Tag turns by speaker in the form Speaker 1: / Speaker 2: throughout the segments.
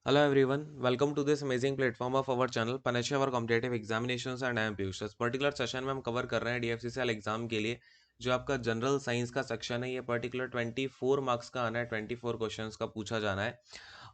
Speaker 1: Hello everyone, welcome to this amazing platform of our channel Panisha for Competitive Examinations and I am Piyush। इस particular session में हम cover कर रहे हैं DFCCL exam के लिए जो आपका जनरल साइंस का सेक्शन है। ये पर्टिकुलर 24 मार्क्स का आना है, 24 क्वेश्चंस का पूछा जाना है।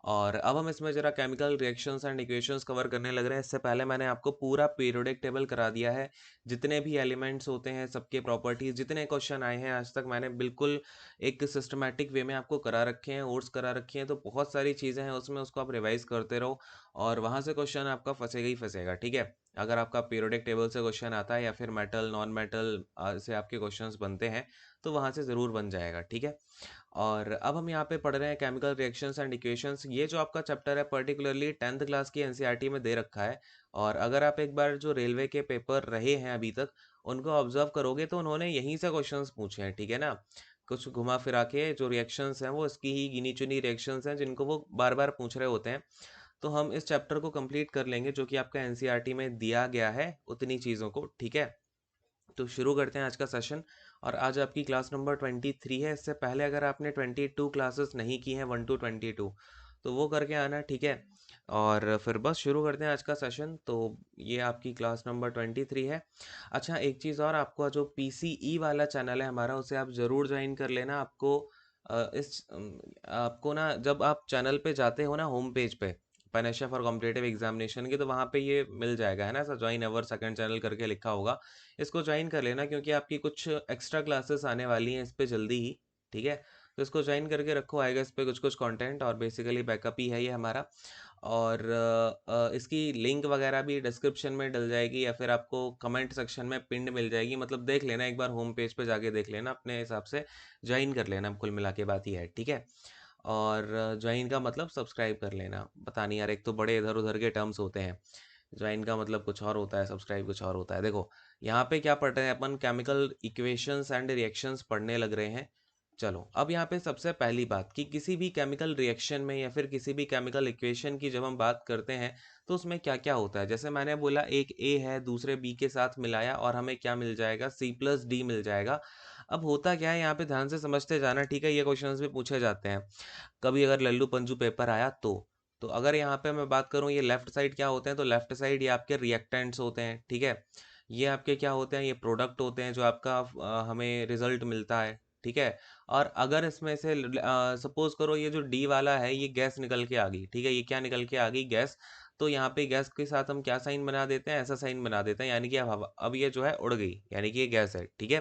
Speaker 1: और अब हम इसमें जरा chemical reactions and equations cover करने लग रहे हैं। इससे पहले मैंने आपको पूरा पीरियोडिक टेबल करा दिया है, जितने भी एलिमेंट्स होते हैं सबके प्रॉपर्टीज, जितने क्वेश्चन आए हैं आज तक मैंने बिल्कुल एक सिस्टमैटिक वे में आपको करा रखे हैं, ओट्स करा रखे हैं। तो बहुत सारी चीज़ें हैं उसमें, उसको आप रिवाइज करते रहो और वहाँ से क्वेश्चन आपका फंसेगा ही फंसेगा। ठीक है, अगर आपका पीरियोडिक टेबल से क्वेश्चन आता है या फिर मेटल नॉन मेटल से आपके क्वेश्चंस बनते हैं तो वहाँ से ज़रूर बन जाएगा। ठीक है, और अब हम यहाँ पे पढ़ रहे हैं केमिकल रिएक्शंस एंड इक्वेशंस। ये जो आपका चैप्टर है पर्टिकुलरली 10th क्लास की एनसीईआरटी में दे रखा है। और अगर आप एक बार जो रेलवे के पेपर रहे हैं अभी तक उनको ऑब्जर्व करोगे तो उन्होंने यहीं से क्वेश्चंस पूछे हैं। ठीक है ना, कुछ घुमा फिरा के जो रिएक्शंस हैं वो इसकी ही गिनी चुनी रिएक्शंस हैं जिनको वो बार बार पूछ रहे होते हैं। तो हम इस चैप्टर को कंप्लीट कर लेंगे जो कि आपका एनसीईआरटी में दिया गया है उतनी चीज़ों को। ठीक है, तो शुरू करते हैं आज का सेशन। और आज आपकी क्लास नंबर 23 है। इससे पहले अगर आपने 22 क्लासेस नहीं की हैं 1 to 22 तो वो करके आना। ठीक है, और फिर बस शुरू करते हैं आज का सेशन। तो ये आपकी क्लास नंबर 23 है। अच्छा, एक चीज़ और, आपका जो PCE वाला चैनल है हमारा उसे आप ज़रूर ज्वाइन कर लेना। आपको आपको ना जब आप चैनल पे जाते हो ना होम पेज पे पनेशा फॉर कॉम्पिटेटिव एग्जामिनेशन की, तो वहाँ पे ये मिल जाएगा, है ना, ऐसा ज्वाइन अवर सेकंड चैनल करके लिखा होगा। इसको ज्वाइन कर लेना क्योंकि आपकी कुछ एक्स्ट्रा क्लासेस आने वाली हैं इस पे जल्दी ही। ठीक है, तो इसको ज्वाइन करके रखो, आएगा इस पे कुछ कुछ कंटेंट और बेसिकली बैकअप ही है ये हमारा। और इसकी लिंक वगैरह भी डिस्क्रिप्शन में डल जाएगी या फिर आपको कमेंट सेक्शन में पिंड मिल जाएगी। मतलब देख लेना एक बार, होम पेज पे जाके देख लेना, अपने हिसाब से ज्वाइन कर लेना। कुल मिला के बात ही है। ठीक है, और ज्वाइन का मतलब सब्सक्राइब कर लेना। पता नहीं यार, एक तो बड़े इधर उधर के टर्म्स होते हैं। ज्वाइन का मतलब कुछ और होता है, सब्सक्राइब कुछ और होता है। देखो यहाँ पे क्या पढ़ रहे हैं अपन, केमिकल इक्वेशंस एंड रिएक्शंस पढ़ने लग रहे हैं। चलो, अब यहाँ पे सबसे पहली बात कि किसी भी केमिकल रिएक्शन में या फिर किसी भी केमिकल इक्वेशन की जब हम बात करते हैं तो उसमें क्या क्या होता है। जैसे मैंने बोला, एक ए है दूसरे बी के साथ मिलाया और हमें क्या मिल जाएगा, C+D मिल जाएगा। अब होता क्या है यहाँ पे, ध्यान से समझते जाना। ठीक है, ये क्वेश्चंस भी पूछे जाते हैं कभी अगर लल्लू पंजू पेपर आया तो अगर यहाँ पे मैं बात करूँ, ये लेफ्ट साइड क्या होते हैं, तो लेफ्ट साइड ये आपके रिएक्टेंट्स होते हैं। ठीक है, ये आपके क्या होते हैं, ये प्रोडक्ट होते हैं जो आपका हमें रिजल्ट मिलता है। ठीक है, और अगर इसमें से सपोज करो ये जो डी वाला है ये गैस निकल के आ गई। ठीक है, ये क्या निकल के आ गई, गैस। तो यहाँ पे गैस के साथ हम क्या साइन बना देते हैं, ऐसा साइन बना देते हैं, यानी कि अब ये जो है उड़ गई, यानी कि ये गैस है। ठीक है,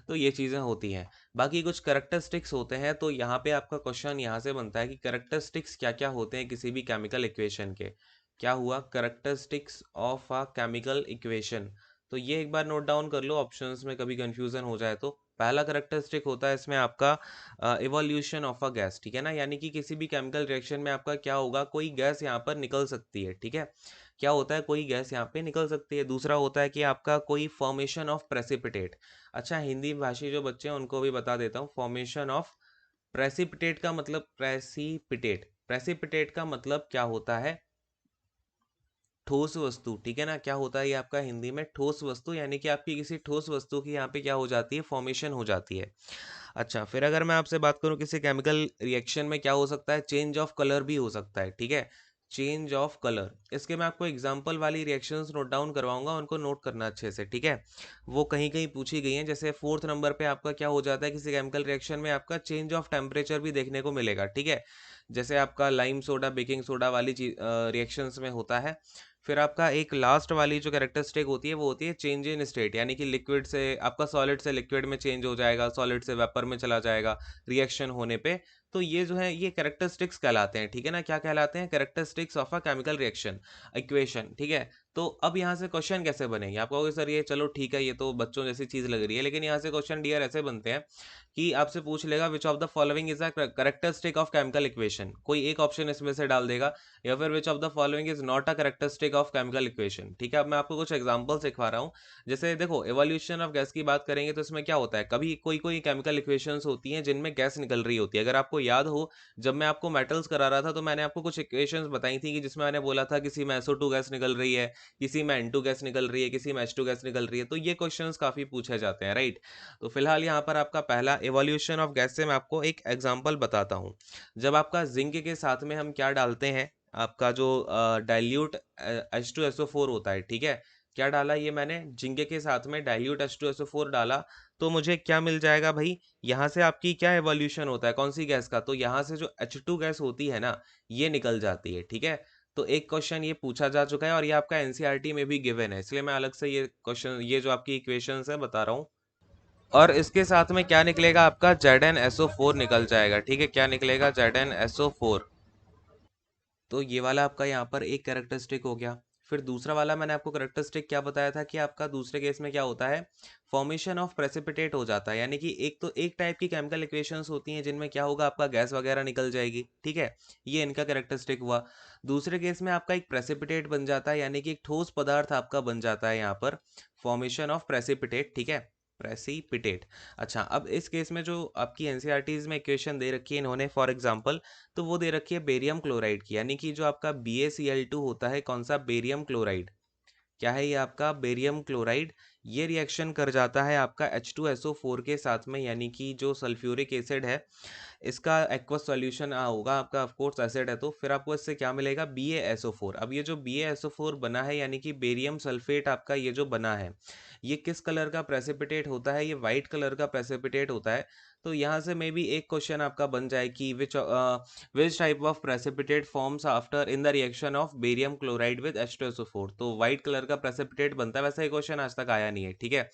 Speaker 1: तो ये चीज़ें होती हैं। बाकी कुछ करेक्टरिस्टिक्स होते हैं, तो यहाँ पे आपका क्वेश्चन यहाँ से बनता है कि करेक्टरिस्टिक्स क्या क्या होते हैं किसी भी केमिकल इक्वेशन के। क्या हुआ, characteristics of a chemical equation. तो ये एक बार नोट डाउन कर लो, ऑप्शंस में कभी कंफ्यूजन हो जाए तो। पहला करेक्टरिस्टिक होता है इसमें आपका इवोल्यूशन ऑफ अ गैस। ठीक है ना, यानी कि किसी भी केमिकल रिएक्शन में आपका क्या होगा, कोई गैस यहाँ पर निकल सकती है। ठीक है, क्या होता है, कोई गैस यहाँ पे निकल सकती है। दूसरा होता है कि आपका कोई फॉर्मेशन ऑफ प्रेसिपिटेट। अच्छा, हिंदी भाषी जो बच्चे हैं उनको भी बता देता हूँ, फॉर्मेशन ऑफ प्रेसिपिटेट का मतलब, प्रेसिपिटेट प्रेसिपिटेट का मतलब क्या होता है, ठोस वस्तु। ठीक है ना, क्या होता है ये आपका हिंदी में, ठोस वस्तु, यानी कि आपकी किसी ठोस वस्तु की यहाँ पे क्या हो जाती है, फॉर्मेशन हो जाती है। अच्छा, फिर अगर मैं आपसे बात करूँ किसी केमिकल रिएक्शन में क्या हो सकता है, चेंज ऑफ कलर भी हो सकता है। ठीक है, चेंज ऑफ कलर, इसके मैं आपको एग्जांपल वाली रिएक्शंस नोट डाउन करवाऊंगा, उनको नोट करना अच्छे से। ठीक है, वो कहीं कहीं पूछी गई हैं। जैसे 4th नंबर पे आपका क्या हो जाता है, किसी केमिकल रिएक्शन में आपका चेंज ऑफ टेम्परेचर भी देखने को मिलेगा। ठीक है, जैसे आपका लाइम सोडा बेकिंग सोडा वाली रिएक्शंस में होता है। फिर आपका एक लास्ट वाली जो कैरेक्टरिस्टिक होती है वो होती है चेंज इन स्टेट, यानी कि लिक्विड से आपका सॉलिड से लिक्विड में चेंज हो जाएगा, सॉलिड से वेपर में चला जाएगा रिएक्शन होने पे। तो ये जो है ये कैरेक्टरिस्टिक्स कहलाते हैं। ठीक है ना, क्या कहलाते हैं, characteristics of a chemical reaction equation. ठीक है, तो अब यहाँ से क्वेश्चन कैसे बनेंगे, आप कहोगे सर ये चलो ठीक है, ये तो बच्चों जैसी चीज लग रही है, लेकिन यहाँ से क्वेश्चन डियर ऐसे बनते हैं कि आपसे पूछ लेगा which of the following is a characteristic of chemical equation, कोई एक ऑप्शन इसमें से डाल देगा, या फिर which of the following is not a characteristic of chemical equation. ठीक है, अब मैं आपको कुछ एग्जांपल सिखा रहा हूँ। जैसे देखो, एवोल्यूशन ऑफ गैस की बात करेंगे तो इसमें क्या होता है, कभी कोई कोई केमिकल इक्वेशंस होती हैं जिनमें गैस निकल रही होती है। अगर आपको याद हो, जब मैं आपको मेटल्स करा रहा था तो मैंने आपको कुछ इक्वेशंस बताई थी कि जिसमें मैंने बोला था किसी में SO2 गैस निकल रही है, किसी में N2 गैस निकल रही है, किसी में H2 गैस निकल रही है। तो ये क्वेश्चंस काफी पूछे जाते हैं, राइट। तो फिलहाल यहाँ पर आपका पहला एवोल्यूशन ऑफ गैस से मैं आपको एक एग्जांपल बताता हूँ। जब आपका जिंक के साथ में हम क्या डालते हैं, आपका जो डाइल्यूट H2SO4 होता है, ठीक है। क्या डाला ये मैंने, जिंक के साथ में डाइल्यूट H2SO4 डाला, तो मुझे क्या मिल जाएगा भाई, यहाँ से आपकी क्या एवोल्यूशन होता है, कौन सी गैस का, तो यहाँ से जो H2 गैस होती है ना, ये निकल जाती है, ठीक है। तो एक क्वेश्चन ये पूछा जा चुका है और ये आपका एनसीईआरटी में भी गिवन है, इसलिए मैं अलग से ये क्वेश्चन, ये जो आपकी इक्वेशंस है बता रहा हूँ। और इसके साथ में क्या निकलेगा आपका, ZnSO4 निकल जाएगा, ठीक है। क्या निकलेगा, ZnSO4। तो ये वाला आपका यहाँ पर एक कैरेक्टरिस्टिक हो गया। फिर दूसरा वाला मैंने आपको कैरेक्टरिस्टिक क्या बताया था कि आपका दूसरे केस में क्या होता है, फॉर्मेशन ऑफ प्रेसिपिटेट हो जाता है, यानी कि एक तो एक टाइप की केमिकल इक्वेशंस होती हैं जिनमें क्या होगा, आपका गैस वगैरह निकल जाएगी, ठीक है। ये इनका कैरेक्टरिस्टिक हुआ। दूसरे केस में आपका एक प्रेसिपिटेट बन जाता है, यानी कि एक ठोस पदार्थ आपका बन जाता है यहाँ पर, फॉर्मेशन ऑफ प्रेसिपिटेट, ठीक है, प्रेसिपिटेट। अच्छा, अब इस केस में जो आपकी एनसीईआरटीज में इक्वेशन दे रखी है इन्होंने फॉर एग्जांपल, तो वो दे रखी है बेरियम क्लोराइड की, यानी कि जो आपका BaCl2 होता है, कौन सा, बेरियम क्लोराइड। क्या है ये आपका, बेरियम क्लोराइड। ये रिएक्शन कर जाता है आपका H2SO4 के साथ में, यानी कि जो सल्फ्यूरिक एसिड है, इसका एक्वस सॉल्यूशन होगा आपका, ऑफ कोर्स एसिड है, तो फिर आपको इससे क्या मिलेगा, BaSO4। अब ये जो BaSO4 बना है, यानी कि बेरियम सल्फेट आपका ये जो बना है, ये किस कलर का प्रेसिपिटेट होता है, ये वाइट कलर का प्रेसिपिटेट होता है। तो यहाँ से मे बी एक क्वेश्चन आपका बन जाए कि which type of precipitate forms after in the reaction of barium chloride with H2SO4, तो वाइट कलर का प्रेसिपिटेट बनता है। वैसा ये क्वेश्चन आज तक आया नहीं है, ठीक है।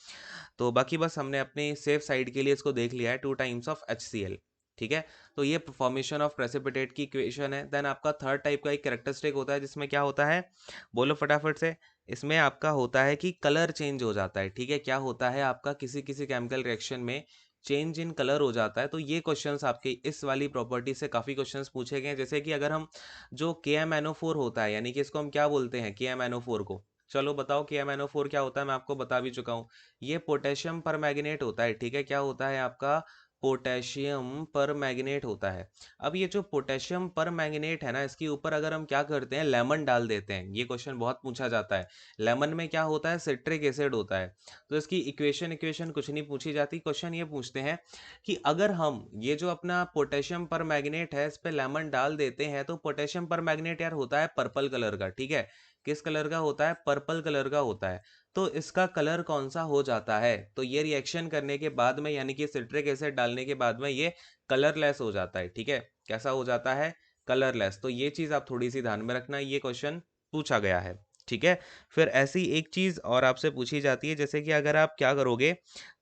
Speaker 1: तो बाकी बस हमने अपनी सेफ साइड के लिए इसको देख लिया है, 2 टाइम्स ऑफ HCl, ठीक है। तो ये फॉर्मेशन ऑफ प्रेसिपिटेट की इक्वेशन है। देन आपका थर्ड टाइप का एक कैरेक्टरिस्टिक होता है जिसमें क्या होता है, बोलो फटाफट से। इसमें आपका होता है कि कलर चेंज हो जाता है, ठीक है। क्या होता है आपका, किसी किसी केमिकल रिएक्शन में चेंज इन कलर हो जाता है। तो ये क्वेश्चंस आपके इस वाली प्रॉपर्टी से काफ़ी क्वेश्चंस पूछे गए हैं, जैसे कि अगर हम जो KMNO4 होता है, यानी कि इसको हम क्या बोलते हैं, KMNO4 को, चलो बताओ KMNO4 क्या होता है, मैं आपको बता भी चुका हूँ। ये पोटेशियम पर मैग्नेट होता है, ठीक है। क्या होता है आपका, पोटेशियम पर मैग्नेट होता है। अब ये जो पोटेशियम पर मैग्नेट है ना, इसके ऊपर अगर हम क्या करते हैं, लेमन डाल देते हैं, ये क्वेश्चन बहुत पूछा जाता है। लेमन में क्या होता है, सिट्रिक एसिड होता है। तो इसकी इक्वेशन इक्वेशन कुछ नहीं पूछी जाती, क्वेश्चन ये पूछते हैं कि अगर हम ये जो अपना पोटेशियम पर मैग्नेट है, इस पे लेमन डाल देते हैं, तो पोटेशियम पर मैग्नेट यार होता है पर्पल कलर का, ठीक है। किस कलर का होता है, पर्पल कलर का होता है। तो इसका कलर कौन सा हो जाता है, तो ये रिएक्शन करने के बाद में, यानी कि सिट्रिक एसिड डालने के बाद में ये कलरलेस हो जाता है, ठीक है। कैसा हो जाता है, कलरलेस। तो ये चीज आप थोड़ी सी ध्यान में रखना, ये क्वेश्चन पूछा गया है, ठीक है। फिर ऐसी एक चीज और आपसे पूछी जाती है, जैसे कि अगर आप क्या करोगे,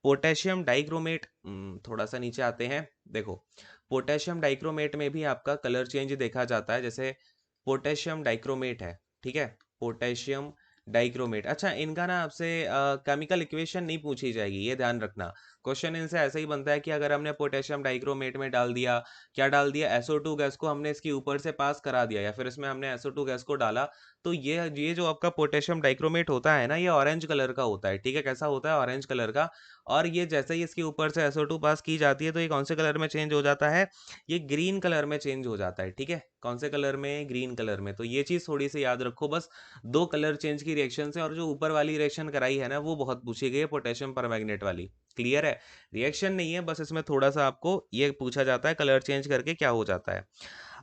Speaker 1: पोटेशियम डाइक्रोमेट, थोड़ा सा नीचे आते हैं, देखो पोटेशियम डाइक्रोमेट में भी आपका कलर चेंज देखा जाता है। जैसे पोटेशियम डाइक्रोमेट है, ठीक है, पोटेशियम डाइक्रोमेट। अच्छा, इनका ना आपसे केमिकल इक्वेशन नहीं पूछी जाएगी, ये ध्यान रखना। क्वेश्चन इनसे ऐसे ही बनता है कि अगर हमने पोटेशियम डाइक्रोमेट में डाल दिया, क्या डाल दिया, SO2 गैस को हमने इसके ऊपर से पास करा दिया, या फिर इसमें हमने SO2 गैस को डाला, तो ये जो आपका पोटेशियम डाइक्रोमेट होता है ना, ये ऑरेंज कलर का होता है, ठीक है। कैसा होता है, ऑरेंज कलर का। और ये जैसे ही इसके ऊपर से SO2 पास की जाती है, तो ये कौन से कलर में चेंज हो जाता है, ये ग्रीन कलर में चेंज हो जाता है, ठीक है। कौन से कलर में, ग्रीन कलर में। तो ये चीज थोड़ी सी याद रखो बस, 2 कलर चेंज की रिएक्शन से। और जो ऊपर वाली रिएक्शन कराई है ना, वो बहुत पूछी गई है, पोटेशियम परमैंगनेट वाली। क्लियर है, रिएक्शन नहीं है, बस इसमें थोड़ा सा आपको ये पूछा जाता है, कलर चेंज करके क्या हो जाता है।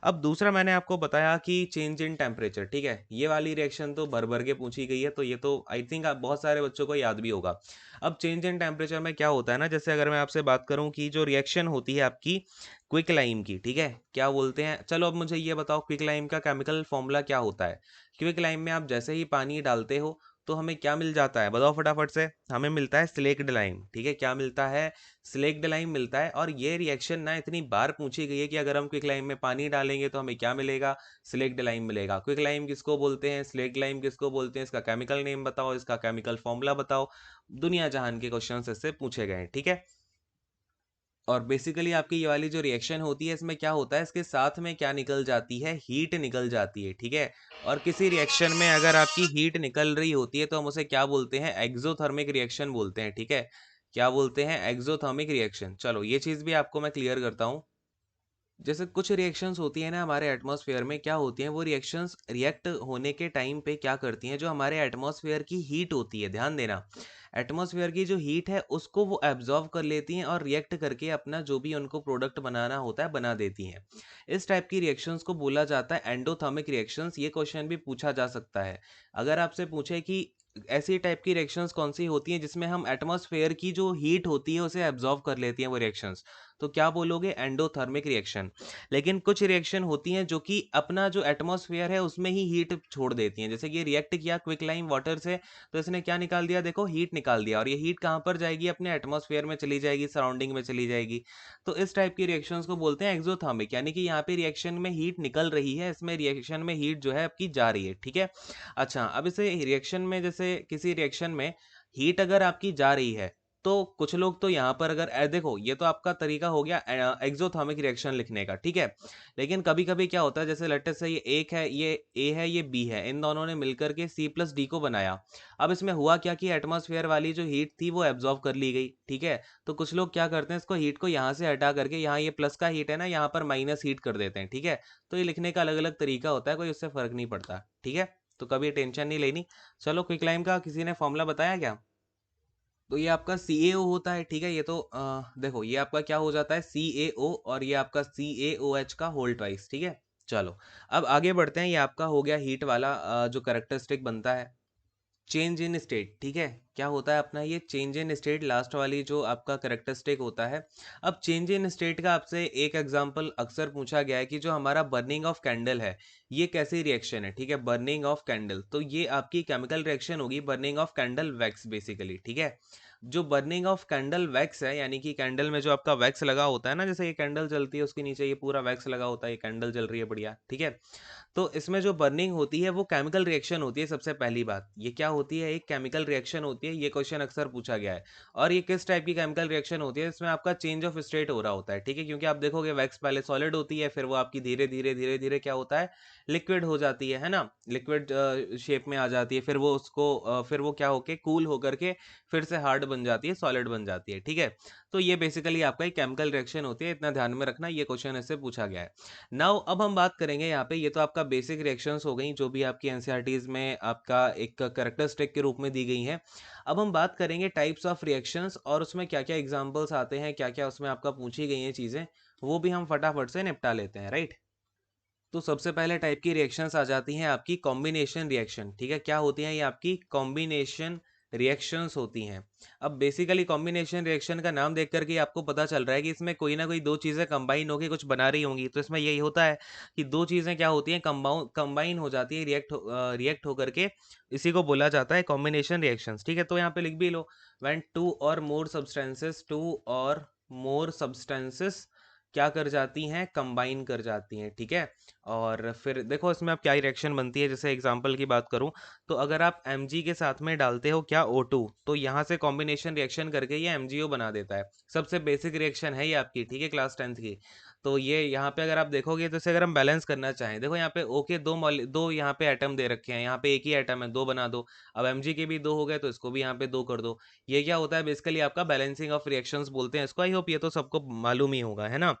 Speaker 1: अब दूसरा मैंने आपको बताया कि चेंज इन टेम्परेचर, ठीक है। ये वाली रिएक्शन तो भर भर के पूछी गई है, तो ये तो आई थिंक आप बहुत सारे बच्चों को याद भी होगा। अब चेंज इन टेम्परेचर में क्या होता है ना, जैसे अगर मैं आपसे बात करूं कि जो रिएक्शन होती है आपकी क्विक लाइम की, ठीक है, क्या बोलते हैं, चलो अब मुझे ये बताओ क्विक लाइम का केमिकल फॉर्मूला क्या होता है। क्विक लाइम में आप जैसे ही पानी डालते हो, तो हमें क्या मिल जाता है, बताओ फटाफट से। हमें मिलता है स्लेक्ड लाइम, ठीक है। क्या मिलता है, स्लेक्ड लाइम मिलता है। और ये रिएक्शन ना इतनी बार पूछी गई है कि अगर हम क्विक लाइम में पानी डालेंगे तो हमें क्या मिलेगा, स्लेक्ड लाइम मिलेगा। क्विक लाइम किसको बोलते हैं, स्लेक्ड लाइम किसको बोलते हैं, इसका केमिकल नेम बताओ, इसका केमिकल फॉर्मूला बताओ। दुनिया जहान के क्वेश्चन इससे पूछे गए हैं, ठीक है। और बेसिकली आपकी ये वाली जो रिएक्शन होती है, इसमें क्या होता है, इसके साथ में क्या निकल जाती है, हीट निकल जाती है, ठीक है। और किसी रिएक्शन में अगर आपकी हीट निकल रही होती है, तो हम उसे क्या बोलते हैं, एक्सोथर्मिक रिएक्शन बोलते हैं, ठीक है। क्या बोलते हैं, एक्सोथर्मिक रिएक्शन। चलो ये चीज भी आपको मैं क्लियर करता हूँ। जैसे कुछ रिएक्शंस होती है ना हमारे एटमॉस्फेयर में, क्या होती हैं वो रिएक्शंस, रिएक्ट होने के टाइम पे क्या करती हैं, जो हमारे एटमॉस्फेयर की हीट होती है, ध्यान देना, एटमॉस्फेयर की जो हीट है उसको वो एब्जॉर्व कर लेती हैं और रिएक्ट करके अपना जो भी उनको प्रोडक्ट बनाना होता है बना देती हैं। इस टाइप की रिएक्शंस को बोला जाता है एंडोथर्मिक रिएक्शंस। ये क्वेश्चन भी पूछा जा सकता है। अगर आपसे पूछे कि ऐसी टाइप की रिएक्शंस कौन सी होती हैं जिसमें हम एटमॉस्फेयर की जो हीट होती है उसे एब्जॉर्व कर लेती हैं वो रिएक्शंस, तो क्या बोलोगे? Endothermic reaction. लेकिन कुछ रिएक्शन होती हैं जो कि अपना जो एटमॉस्फेयर है उसमें ही हीट छोड़ देती हैं। जैसे कि रिएक्ट किया क्विकलाइम वाटर से, तो इसने क्या निकाल दिया? देखो हीट निकाल दिया, और ये हीट कहाँ पर जाएगी? अपने एटमॉस्फेयर में चली जाएगी, सराउंडिंग में चली जाएगी। तो इस टाइप की रिएक्शंस को बोलते हैं एक्सोथर्मिक, यानी कि यहाँ पे रिएक्शन में हीट निकल रही है, इसमें रिएक्शन में हीट जो है आपकी जा रही है। ठीक है। अच्छा, अब इसे रिएक्शन में, जैसे किसी रिएक्शन में हीट अगर आपकी जा रही है, तो कुछ लोग तो यहाँ पर अगर देखो ये तो आपका तरीका हो गया एक्सोथर्मिक रिएक्शन लिखने का, ठीक है। लेकिन कभी कभी क्या होता है, जैसे लेट अस से ये एक है, ये ए है, ये बी है, इन दोनों ने मिलकर के सी प्लस डी को बनाया। अब इसमें हुआ क्या कि एटमॉस्फेयर वाली जो हीट थी वो एब्जॉर्व कर ली गई, ठीक है। तो कुछ लोग क्या करते हैं, इसको हीट को यहाँ से हटा करके, यहाँ ये प्लस का हीट है ना, यहाँ पर माइनस हीट कर देते हैं, ठीक है। तो ये लिखने का अलग अलग तरीका होता है, कोई उससे फर्क नहीं पड़ता, ठीक है। तो कभी टेंशन नहीं लेनी। चलो, क्विकलाइम का किसी ने फॉर्मूला बताया क्या? तो ये आपका सी ए ओ होता है, ठीक है। ये तो देखो ये आपका क्या हो जाता है, सी ए ओ, और ये आपका सी ए ओ एच का होल ट्वाइस, ठीक है। चलो, अब आगे बढ़ते हैं। ये आपका हो गया हीट वाला जो करेक्टरिस्टिक बनता है। चेंज इन स्टेट, ठीक है। क्या होता है अपना ये चेंज इन स्टेट, लास्ट वाली जो आपका करेक्टरिस्टिक होता है। अब चेंज इन स्टेट का आपसे एक एग्जांपल अक्सर पूछा गया है कि जो हमारा बर्निंग ऑफ कैंडल है, ये कैसी रिएक्शन है, ठीक है। बर्निंग ऑफ कैंडल, तो ये आपकी केमिकल रिएक्शन होगी, burning of candle wax basically, ठीक है। जो बर्निंग ऑफ कैंडल वैक्स है, यानी कि कैंडल में जो आपका वैक्स लगा होता है ना, जैसे ये कैंडल जलती है उसके नीचे ये पूरा वैक्स लगा होता है, ये कैंडल जल रही है बढ़िया, ठीक है। तो इसमें जो बर्निंग होती है वो केमिकल रिएक्शन होती है। सबसे पहली बात ये क्या होती है, एक केमिकल रिएक्शन होती है। ये क्वेश्चन अक्सर पूछा गया है। और ये किस टाइप की केमिकल रिएक्शन होती है? इसमें आपका चेंज ऑफ स्टेट हो रहा होता है, ठीक है। क्योंकि आप देखोगे वैक्स पहले सॉलिड होती है, फिर वो आपकी धीरे धीरे धीरे धीरे क्या होता है, लिक्विड हो जाती है ना। लिक्विड शेप में आ जाती है, फिर वो उसको फिर वो क्या होके कूल होकर के फिर से हार्ड बन जाती है, सॉलिड बन जाती है, ठीक है। तो ये बेसिकली आपका एक केमिकल रिएक्शन होती है, इतना ध्यान में रखना, ये क्वेश्चन इससे पूछा गया है। नाउ अब हम बात करेंगे यहाँ पे, ये तो आपका बेसिक रिएक्शंस हो गई जो भी आपकी एनसीईआरटीज में आपका एक कैरेक्टरिस्टिक के रूप में दी गई हैं। अब हम बात करेंगे टाइप्स ऑफ रिएक्शंस, और उसमें क्या क्या एग्जांपल्स आते हैं, क्या क्या उसमें आपका पूछी गई हैं चीज़ें, वो भी हम फटाफट से निपटा लेते हैं, राइट। तो सबसे पहले टाइप की रिएक्शंस आ जाती हैं आपकी कॉम्बिनेशन रिएक्शन, ठीक है। क्या होती हैं ये आपकी कॉम्बिनेशन रिएक्शंस होती हैं। अब बेसिकली कॉम्बिनेशन रिएक्शन का नाम देख करके आपको पता चल रहा है कि इसमें कोई ना कोई दो चीज़ें कंबाइन होकर कुछ बना रही होंगी। तो इसमें यही होता है कि दो चीज़ें क्या होती हैं, कंबाइन हो जाती है, रिएक्ट होकर के। इसी को बोला जाता है कॉम्बिनेशन रिएक्शंस, ठीक है। तो यहाँ पे लिख भी लो, व्हेन टू और मोर सब्सटेंसेस क्या कर जाती हैं, कंबाइन कर जाती हैं, ठीक है। और फिर देखो इसमें अब क्या रिएक्शन बनती है। जैसे एग्जांपल की बात करूं, तो अगर आप Mg के साथ में डालते हो क्या O2, तो यहाँ से कॉम्बिनेशन रिएक्शन करके ये MgO बना देता है। सबसे बेसिक रिएक्शन है ये आपकी, ठीक है, क्लास 10th की। तो ये यहाँ पे अगर आप देखोगे, तो इसे अगर हम बैलेंस करना चाहें, देखो यहाँ पे O के दो यहाँ पे एटम दे रखे हैं, यहाँ पे एक ही एटम है, दो बना दो। अब Mg के भी दो हो गए, तो इसको भी यहाँ पे दो कर दो। ये क्या होता है, बेसिकली आपका बैलेंसिंग ऑफ रिएक्शंस बोलते हैं इसको। आई होप ये तो सबको मालूम ही होगा, है ना।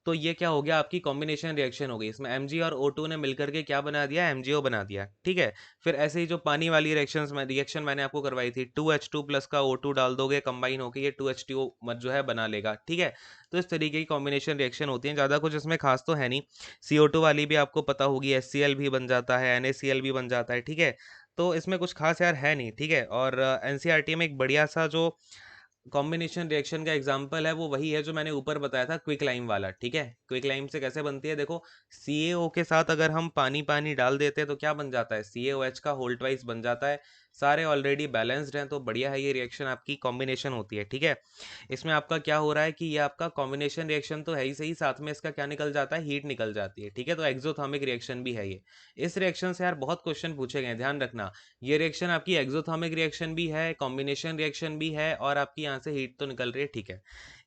Speaker 1: तो ये क्या हो गया, आपकी कॉम्बिनेशन रिएक्शन हो गई। इसमें Mg और O2 ने मिलकर के क्या बना दिया, MgO बना दिया, ठीक है। फिर ऐसे ही जो पानी वाली रिएक्शन मैंने आपको करवाई थी, 2H2 प्लस का O2 डाल दोगे, कंबाइन होकर ये 2H2O मत जो है बना लेगा, ठीक है। तो इस तरीके की कॉम्बिनेशन रिएक्शन होती है, ज़्यादा कुछ इसमें खास तो है नहीं। CO2 वाली भी आपको पता होगी, HCl भी बन जाता है, NaCl भी बन जाता है, ठीक है। तो इसमें कुछ खास यार है नहीं, ठीक है। और एनसीईआरटी में एक बढ़िया सा जो कॉम्बिनेशन रिएक्शन का एग्जांपल है वो वही है जो मैंने ऊपर बताया था, क्विक लाइम वाला, ठीक है। क्विक लाइम से कैसे बनती है, देखो CaO के साथ अगर हम पानी पानी डाल देते हैं तो क्या बन जाता है, CaOH का होल ट्वाइस बन जाता है। सारे ऑलरेडी बैलेंस्ड हैं, तो बढ़िया है, ये रिएक्शन आपकी कॉम्बिनेशन होती है, ठीक है। इसमें आपका क्या हो रहा है कि ये आपका कॉम्बिनेशन रिएक्शन तो है ही सही, साथ में इसका क्या निकल जाता है, हीट निकल जाती है, ठीक है। तो एक्सोथर्मिक रिएक्शन भी है ये। इस रिएक्शन से यार बहुत क्वेश्चन पूछे गए, ध्यान रखना। ये रिएक्शन आपकी एक्सोथर्मिक रिएक्शन भी है, कॉम्बिनेशन रिएक्शन भी है, और आपकी यहाँ से हीट तो निकल रही है, ठीक है।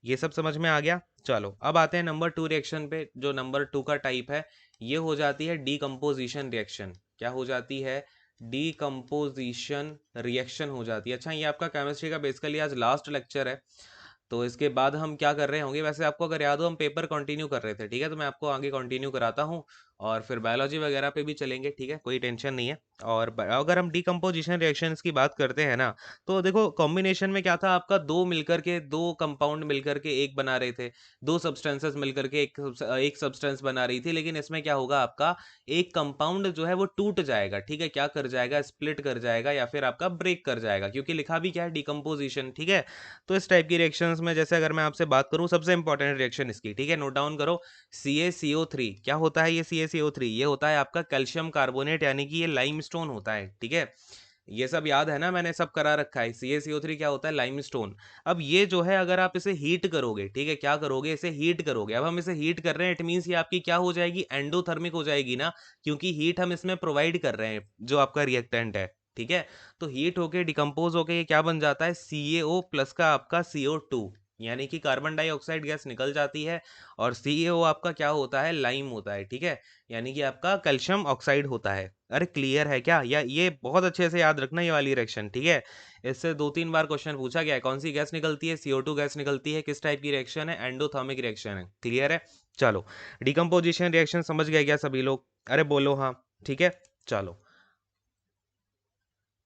Speaker 1: ये सब समझ में आ गया। चलो अब आते हैं नंबर 2 रिएक्शन पे। जो नंबर 2 का टाइप है, ये हो जाती है डीकम्पोजिशन रिएक्शन। क्या हो जाती है, डीकम्पोजिशन रिएक्शन हो जाती है। अच्छा, ये आपका केमिस्ट्री का बेसिकली आज लास्ट लेक्चर है, तो इसके बाद हम क्या कर रहे होंगे, वैसे आपको अगर याद हो हम पेपर कंटिन्यू कर रहे थे, ठीक है। तो मैं आपको आगे कंटिन्यू कराता हूँ। और फिर बायोलॉजी वगैरह पे भी चलेंगे, ठीक है, कोई टेंशन नहीं है। और अगर हम डिकम्पोजिशन रिएक्शंस की बात करते हैं ना, तो देखो कॉम्बिनेशन में क्या था आपका, दो मिलकर के, दो कंपाउंड मिलकर के एक बना रहे थे, दो सब्सटेंसेस मिलकर के एक सब्सटेंस बना रही थी। लेकिन इसमें क्या होगा, आपका एक कंपाउंड जो है वो टूट जाएगा, ठीक है, क्या कर जाएगा, स्प्लिट कर जाएगा या फिर आपका ब्रेक कर जाएगा, क्योंकि लिखा भी क्या है, डिकम्पोजिशन, ठीक है। तो इस टाइप की रिएक्शंस में जैसे अगर मैं आपसे बात करूं, सबसे इंपॉर्टेंट रिएक्शन इसकी, ठीक है, नोट डाउन करो, CaCO3। क्या होता है ये CaCO3? ये होता है आपका कैल्शियम कार्बोनेट, यानी कि ये लाइमस्टोन होता है, ठीक है। ये सब याद है ना, मैंने सब करा रखा है। CaCO3 क्या होता है, लाइमस्टोन। अब ये जो है अगर आप इसे हीट करोगे, ठीक है, क्या करोगे, इसे हीट करोगे। अब हम इसे हीट कर रहे हैं, इट मीन्स ये आपकी क्या हो जाएगी, एंडोथर्मिक हो जाएगी ना, क्योंकि हीट हम इसमें प्रोवाइड कर रहे हैं जो आपका रिएक्टेंट है, ठीक है। तो हीट होके डिकम्पोज होके ये क्या बन जाता है, CaO प्लस का आपका CO2, यानी कि कार्बन डाइऑक्साइड गैस निकल जाती है, और CaO आपका क्या होता है, लाइम होता है, ठीक है, यानी कि आपका कैल्शियम ऑक्साइड होता है। अरे क्लियर है क्या? या ये बहुत अच्छे से याद रखना ये वाली रिएक्शन, ठीक है। इससे 2-3 बार क्वेश्चन पूछा गया है, कौन सी गैस निकलती है, CO2 गैस निकलती है, किस टाइप की रिएक्शन है, एंडोथर्मिक रिएक्शन है, क्लियर है। चलो, डिकम्पोजिशन रिएक्शन समझ गए क्या सभी लोग? अरे बोलो हाँ, ठीक है। चलो,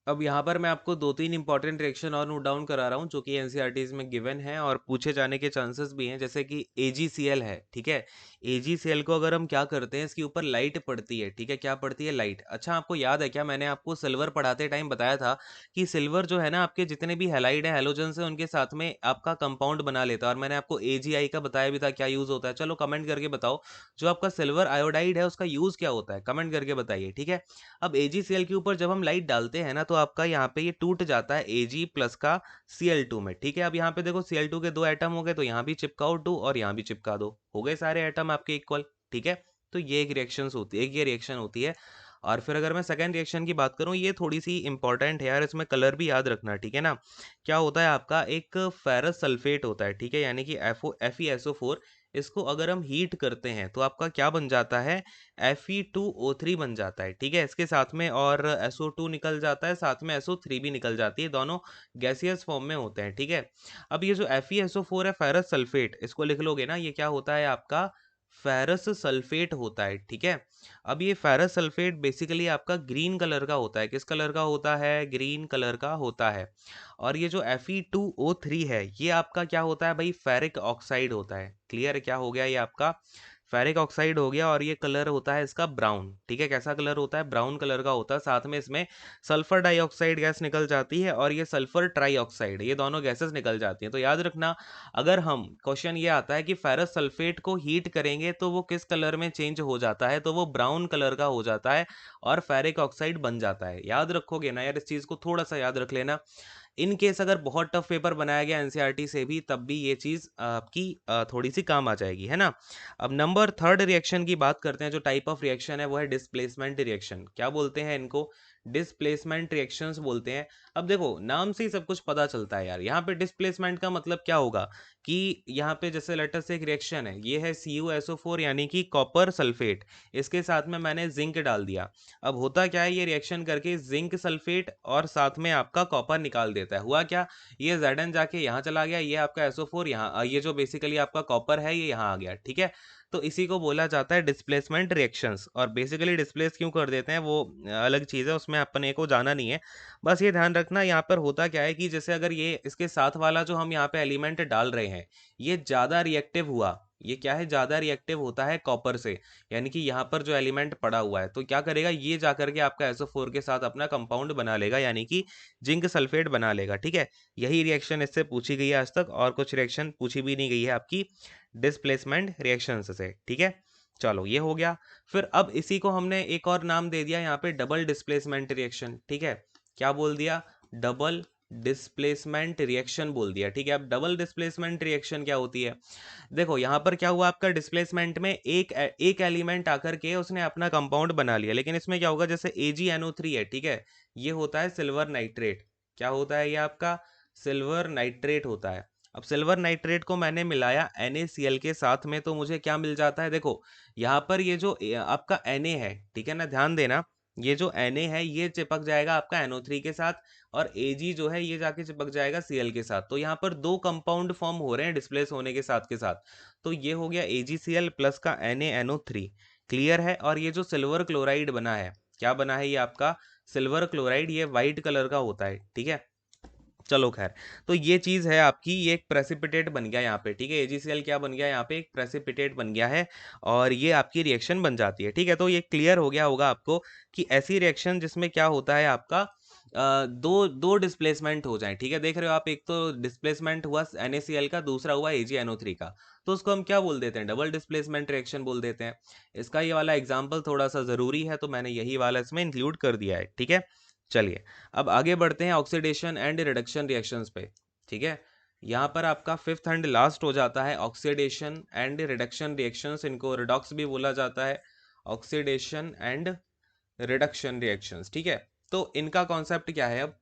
Speaker 1: अब यहाँ पर मैं आपको 2-3 इंपॉर्टेंट रिएक्शन और नोट डाउन करा रहा हूँ, जो कि एनसीईआरटीज में गिवन है और पूछे जाने के चांसेस भी हैं। जैसे कि AgCl है, ठीक है। AgCl को अगर हम क्या करते हैं, इसके ऊपर लाइट पड़ती है, ठीक है, क्या पड़ती है, लाइट। अच्छा, आपको याद है क्या, मैंने आपको सिल्वर पढ़ाते टाइम बताया था कि सिल्वर जो है ना, आपके जितने भी हैलाइड है, हैलोजन है, उनके साथ में आपका कंपाउंड बना लेता है। और मैंने आपको AgI का बताया भी था क्या यूज होता है। चलो कमेंट करके बताओ, जो आपका सिल्वर आयोडाइड है उसका यूज क्या होता है, कमेंट करके बताइए, ठीक है। अब AgCl के ऊपर जब हम लाइट डालते हैं ना, तो आपका यहाँ पे ये टूट जाता है Ag प्लस का Cl2 में, ठीक है। अब यहाँ पे देखो Cl2 के दो एटम हो गए, तो यहाँ भी चिपकाओ 2 और यहाँ भी चिपका दो, हो गए सारे एटम आपके इक्वल, ठीक है। तो ये एक रिएक्शन होती है, एक ये रिएक्शन होती है। और फिर अगर मैं सेकंड रिएक्शन की बात करूं, ये थोड़ी सी इंपॉर्टेंट है यार, इसमें कलर भी याद रखना, ठीक है ना। क्या होता है आपका, एक फेरस सल्फेट होता है, ठीक है, यानी कि FeSO4। इसको अगर हम हीट करते हैं तो आपका क्या बन जाता है, Fe2O3 बन जाता है, ठीक है। इसके साथ में और SO2 निकल जाता है, साथ में SO3 भी निकल जाती है, दोनों गैसियस फॉर्म में होते हैं, ठीक है। अब ये जो FeSO4 है, फेरस सल्फेट, इसको लिख लोगे ना, ये क्या होता है आपका, फेरस सल्फेट होता है, ठीक है। अब ये फेरस सल्फेट बेसिकली आपका ग्रीन कलर का होता है, किस कलर का होता है, ग्रीन कलर का होता है। और ये जो Fe2O3 है, ये आपका क्या होता है भाई, फेरिक ऑक्साइड होता है, क्लियर, क्या हो गया ये आपका, फेरिक ऑक्साइड हो गया। और ये कलर होता है इसका ब्राउन, ठीक है, कैसा कलर होता है, ब्राउन कलर का होता है। साथ में इसमें सल्फर डाइऑक्साइड गैस निकल जाती है, और ये सल्फर ट्राइऑक्साइड, ये दोनों गैसेस निकल जाती हैं। तो याद रखना, अगर हम, क्वेश्चन ये आता है कि फेरस सल्फेट को हीट करेंगे तो वो किस कलर में चेंज हो जाता है, तो वो ब्राउन कलर का हो जाता है और फेरिक ऑक्साइड बन जाता है। याद रखोगे ना यार, इस चीज को थोड़ा सा याद रख लेना। इन केस अगर बहुत टफ पेपर बनाया गया एनसीईआरटी से भी, तब भी ये चीज आपकी थोड़ी सी काम आ जाएगी, है ना। अब नंबर थर्ड रिएक्शन की बात करते हैं, जो टाइप ऑफ रिएक्शन है वो है डिस्प्लेसमेंट रिएक्शन। क्या बोलते हैं इनको, डिस्प्लेसमेंट रिएक्शंस बोलते हैं। अब देखो नाम से ही सब कुछ पता चलता है यार, यहाँ पे डिस्प्लेसमेंट का मतलब क्या होगा, कि यहाँ पे जैसे लेटर से एक रिएक्शन है, ये है CuSO4 यानी कि कॉपर सल्फेट, इसके साथ में मैंने जिंक डाल दिया। अब होता क्या है, ये रिएक्शन करके जिंक सल्फेट और साथ में आपका कॉपर निकाल देता है। हुआ क्या, ये Zn जाके यहाँ चला गया, ये आपका SO4 यहाँ, ये जो बेसिकली आपका कॉपर है ये यहाँ आ गया, ठीक है। तो इसी को बोला जाता है डिस्प्लेसमेंट रिएक्शंस। और बेसिकली डिस्प्लेस क्यों कर देते हैं वो अलग चीज़ है, उसमें अपने को जाना नहीं है। बस ये ध्यान रखना, यहाँ पर होता क्या है कि जैसे अगर ये इसके साथ वाला जो हम यहाँ पे एलिमेंट डाल रहे हैं, ये ज़्यादा रिएक्टिव हुआ, ये क्या है, ज़्यादा रिएक्टिव होता है कॉपर से, यानी कि यहाँ पर जो एलिमेंट पड़ा हुआ है, तो क्या करेगा, ये जाकर के आपका SO4 के साथ अपना कंपाउंड बना लेगा, यानी कि जिंक सल्फेट बना लेगा, ठीक है। यही रिएक्शन इससे पूछी गई है आज तक, और कुछ रिएक्शन पूछी भी नहीं गई है आपकी डिस्प्लेसमेंट रिएक्शन से, ठीक है। चलो ये हो गया। फिर अब इसी को हमने एक और नाम दे दिया यहाँ पे, डबल डिस्प्लेसमेंट रिएक्शन, ठीक है। क्या बोल दिया, डबल डिस्प्लेसमेंट रिएक्शन बोल दिया, ठीक है। अब डबल डिस्प्लेसमेंट रिएक्शन क्या होती है, देखो यहाँ पर क्या हुआ, आपका डिस्प्लेसमेंट में एक एलिमेंट आकर के उसने अपना कंपाउंड बना लिया। लेकिन इसमें क्या होगा, जैसे AgNO3 है, ठीक है, ये होता है सिल्वर नाइट्रेट। क्या होता है ये आपका, सिल्वर नाइट्रेट होता है। अब सिल्वर नाइट्रेट को मैंने मिलाया NaCl के साथ में, तो मुझे क्या मिल जाता है, देखो यहाँ पर ये जो आपका Na है, ठीक है ना, ध्यान देना, ये जो Na है ये चिपक जाएगा आपका NO3 के साथ, और Ag जो है ये जाके चिपक जाएगा Cl के साथ। तो यहाँ पर दो कंपाउंड फॉर्म हो रहे हैं डिस्प्लेस होने के साथ। तो ये हो गया AgCl प्लस का NaNO3, क्लियर है। और ये जो सिल्वर क्लोराइड बना है, क्या बना है ये आपका सिल्वर क्लोराइड, ये वाइट कलर का होता है, ठीक है। चलो खैर, तो ये चीज़ है आपकी, ये एक प्रेसिपिटेट बन गया यहाँ पे, ठीक है। AgCl क्या बन गया यहाँ पे, एक प्रेसिपिटेट बन गया है, और ये आपकी रिएक्शन बन जाती है, ठीक है। तो ये क्लियर हो गया होगा आपको कि ऐसी रिएक्शन जिसमें क्या होता है आपका दो दो डिस्प्लेसमेंट हो जाए, ठीक है। देख रहे हो आप, एक तो डिस्प्लेसमेंट हुआ NaCl का, दूसरा हुआ AgNO3 का, तो उसको हम क्या बोल देते हैं, डबल डिस्प्लेसमेंट रिएक्शन बोल देते हैं। इसका ये वाला एग्जाम्पल थोड़ा सा ज़रूरी है, तो मैंने यही वाला इसमें इंक्लूड कर दिया है, ठीक है। चलिए अब आगे बढ़ते हैं ऑक्सीडेशन एंड रिडक्शन रिएक्शंस पे, ठीक है। यहाँ पर आपका फिफ्थ एंड लास्ट हो जाता है ऑक्सीडेशन एंड रिडक्शन रिएक्शंस, इनको रिडॉक्स भी बोला जाता है, ऑक्सीडेशन एंड रिडक्शन रिएक्शंस, ठीक है। तो इनका कॉन्सेप्ट क्या है, अब